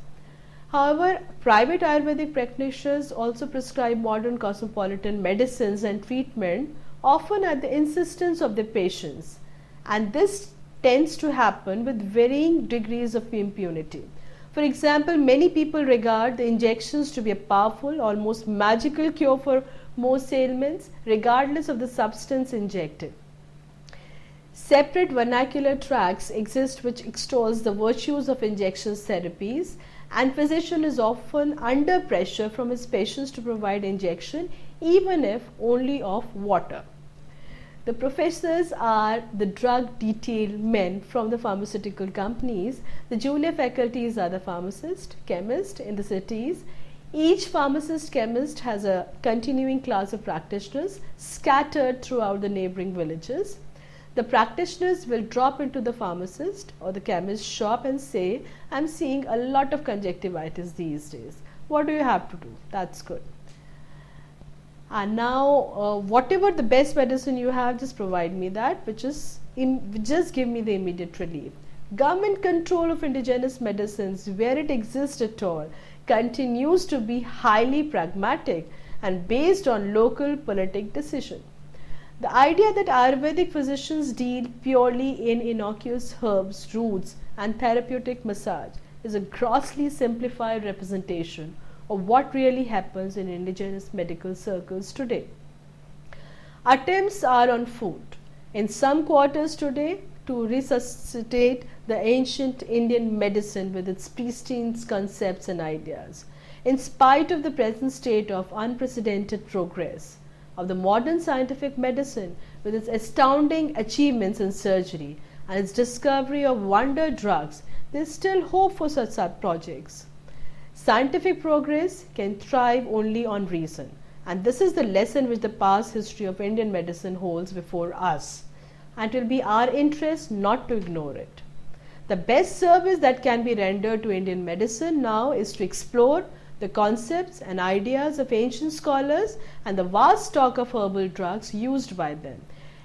However, private Ayurvedic practitioners also prescribe modern cosmopolitan medicines and treatment, often at the insistence of their patients, and this tends to happen with varying degrees of impunity. For example, many people regard the injections to be a powerful, almost magical cure for most ailments, regardless of the substance injected. Separate vernacular tracts exist which extols the virtues of injection therapies, and physician is often under pressure from his patients to provide injection, even if only of water. The professors are the drug detail men from the pharmaceutical companies. The junior faculties are the pharmacist, chemist in the cities. Each pharmacist chemist has a continuing class of practitioners scattered throughout the neighboring villages. The practitioners will drop into the pharmacist or the chemist shop and say, I'm seeing a lot of conjunctivitis these days. What do you have to do? That's good. And now whatever the best medicine you have, just provide me that, just give me the immediate relief. Government control of indigenous medicines, where it exists at all, continues to be highly pragmatic and based on local politic decision. The idea that Ayurvedic physicians deal purely in innocuous herbs, roots and therapeutic massage is a grossly simplified representation of what really happens in indigenous medical circles today. Attempts are on foot in some quarters today to resuscitate the ancient Indian medicine with its pristine concepts and ideas. In spite of the present state of unprecedented progress of the modern scientific medicine with its astounding achievements in surgery and its discovery of wonder drugs, there is still hope for such projects. Scientific progress can thrive only on reason, and this is the lesson which the past history of Indian medicine holds before us, and it will be our interest not to ignore it. The best service that can be rendered to Indian medicine now is to explore the concepts and ideas of ancient scholars and the vast stock of herbal drugs used by them,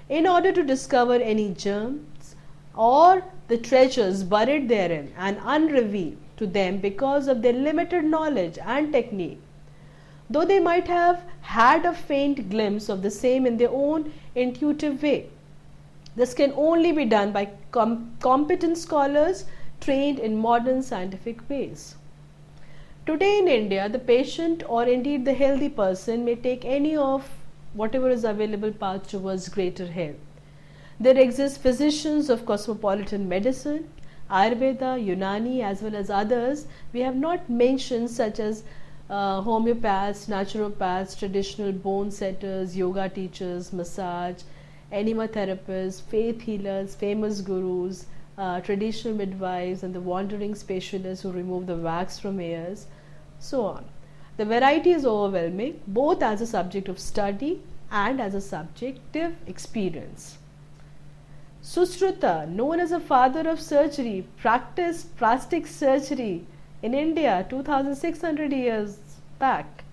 in order to discover any germs or the treasures buried therein and unrevealed to them because of their limited knowledge and technique. Though they might have had a faint glimpse of the same in their own intuitive way, this can only be done by competent scholars trained in modern scientific ways. Today in India, the patient or indeed the healthy person may take any of whatever is available path towards greater health. There exist physicians of cosmopolitan medicine, Ayurveda, Unani as well as others we have not mentioned, such as homeopaths, naturopaths, traditional bone setters, yoga teachers, massage, enema therapists, faith healers, famous gurus, traditional midwives and the wandering specialists who remove the wax from ears, so on. The variety is overwhelming, both as a subject of study and as a subjective experience. Sushruta, known as a father of surgery, practiced plastic surgery in India 2600 years back,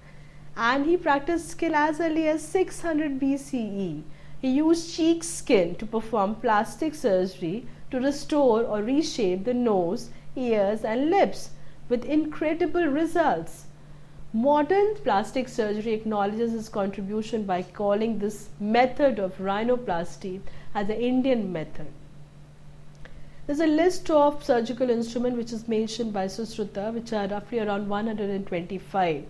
and he practiced skill as early as 600 BCE. He used cheek skin to perform plastic surgery to restore or reshape the nose, ears and lips with incredible results. Modern plastic surgery acknowledges his contribution by calling this method of rhinoplasty as the Indian method. There's a list of surgical instruments which is mentioned by Sushruta, which are roughly around 125.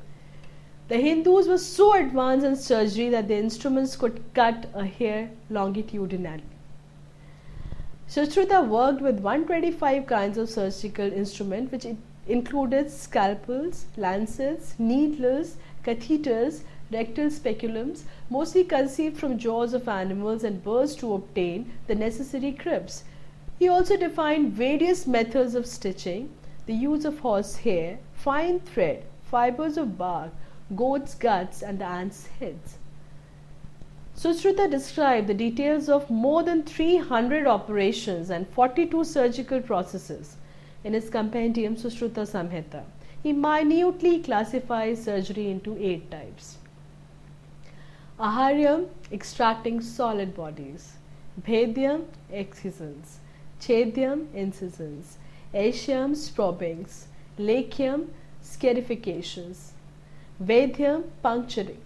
The Hindus were so advanced in surgery that the instruments could cut a hair longitudinally. Sushruta worked with 125 kinds of surgical instruments, which included scalpels, lancets, needles, catheters, rectal speculums, mostly conceived from jaws of animals and burrs to obtain the necessary cribs. He also defined various methods of stitching, the use of horsehair, fine thread, fibers of bark, goats' guts, and the ants' heads. Sushruta described the details of more than 300 operations and 42 surgical processes in his compendium Sushruta Samhita. He minutely classifies surgery into 8 types. Aharyam, extracting solid bodies. Bhedyam, excisions. Chedyam, incisions. Ashyam, probings. Lakyam, scarifications. Vedhyam, puncturing.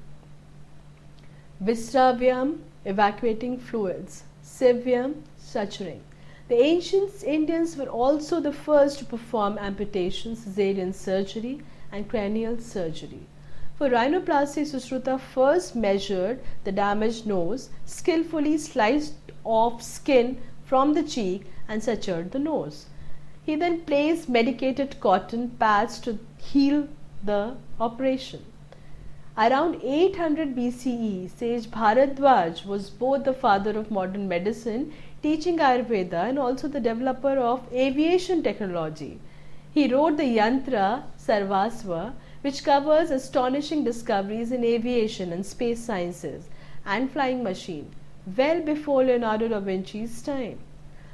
Visravyam, evacuating fluids. Sivyam, suturing. The ancient Indians were also the first to perform amputations, cesarean surgery, and cranial surgery. For rhinoplasty, Sushruta first measured the damaged nose, skillfully sliced off skin from the cheek, and sutured the nose. He then placed medicated cotton pads to heal the operation. Around 800 BCE, sage Bharadwaj was both the father of modern medicine, teaching Ayurveda, and also the developer of aviation technology. He wrote the Yantra Sarvasva, which covers astonishing discoveries in aviation and space sciences and flying machine, well before Leonardo da Vinci's time.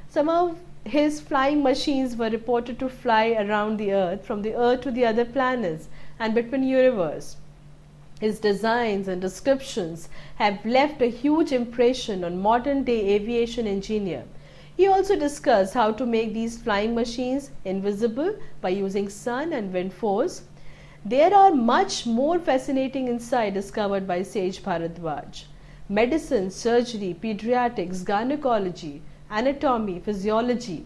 Some of his flying machines were reported to fly around the Earth, from the Earth to the other planets and between universes. His designs and descriptions have left a huge impression on modern-day aviation engineer. He also discussed how to make these flying machines invisible by using sun and wind force. There are much more fascinating insights discovered by Sage Bharadwaj. Medicine, surgery, pediatrics, gynecology, anatomy, physiology,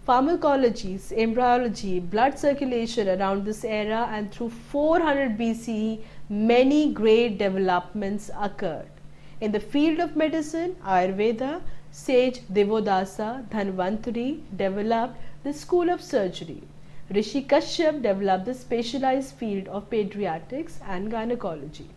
pharmacology, embryology, blood circulation around this era, and through 400 BCE, many great developments occurred. In the field of medicine, Ayurveda, sage Devodasa Dhanvantari developed the school of surgery. Rishi Kashyap developed the specialized field of pediatrics and gynecology.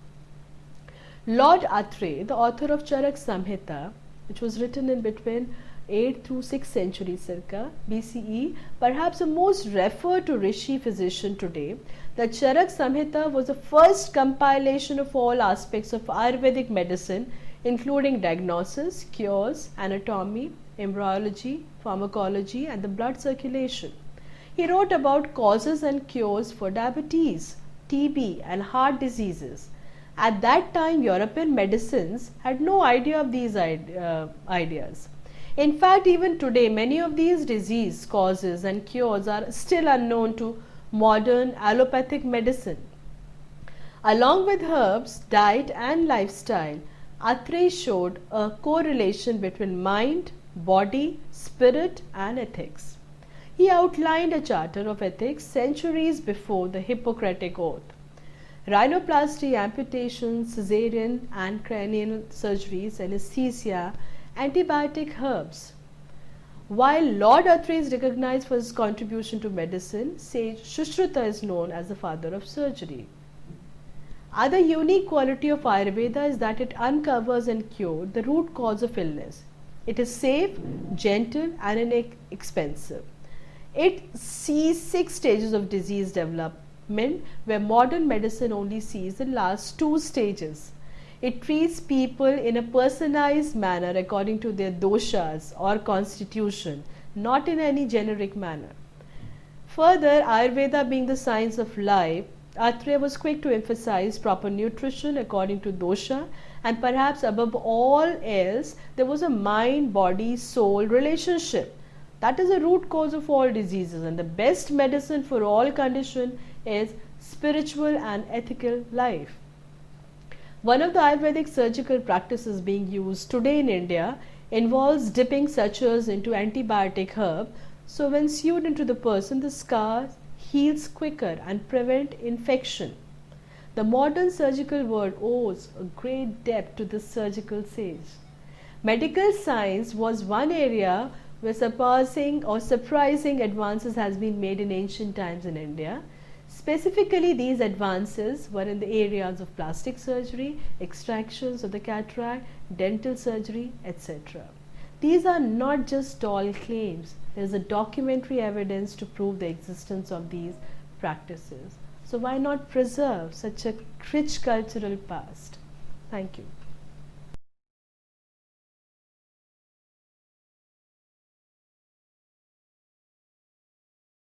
Lord Atre, the author of Charak Samhita, which was written in between 8th through 6th century circa BCE, perhaps the most referred to Rishi physician today, the Charak Samhita was the first compilation of all aspects of Ayurvedic medicine, including diagnosis, cures, anatomy, embryology, pharmacology, and the blood circulation. He wrote about causes and cures for diabetes, TB, and heart diseases. At that time, European medicines had no idea of these ideas. In fact, even today, many of these disease causes and cures are still unknown to modern allopathic medicine. Along with herbs, diet, and lifestyle, Atre showed a correlation between mind, body, spirit, and ethics. He outlined a charter of ethics centuries before the Hippocratic Oath. Rhinoplasty, amputation, cesarean and cranial surgeries, anesthesia, antibiotic herbs. While Lord Atre is recognized for his contribution to medicine, sage Sushruta is known as the father of surgery. Other unique quality of Ayurveda is that it uncovers and cures the root cause of illness. It is safe, gentle, and inexpensive. It sees 6 stages of disease development, where modern medicine only sees the last 2 stages. It treats people in a personalized manner according to their doshas or constitution, not in any generic manner. Further, Ayurveda being the science of life, Atre was quick to emphasize proper nutrition according to dosha, and perhaps above all else, there was a mind-body-soul relationship. That is the root cause of all diseases, and the best medicine for all conditions is spiritual and ethical life. One of the Ayurvedic surgical practices being used today in India involves dipping sutures into antibiotic herb, so when sewed into the person, the scar heals quicker and prevent infection. The modern surgical world owes a great debt to this surgical sage. Medical science was one area where surprising advances has been made in ancient times in India. Specifically, these advances were in the areas of plastic surgery, extractions of the cataract, dental surgery, etc. These are not just tall claims. There is a documentary evidence to prove the existence of these practices. So why not preserve such a rich cultural past? Thank you.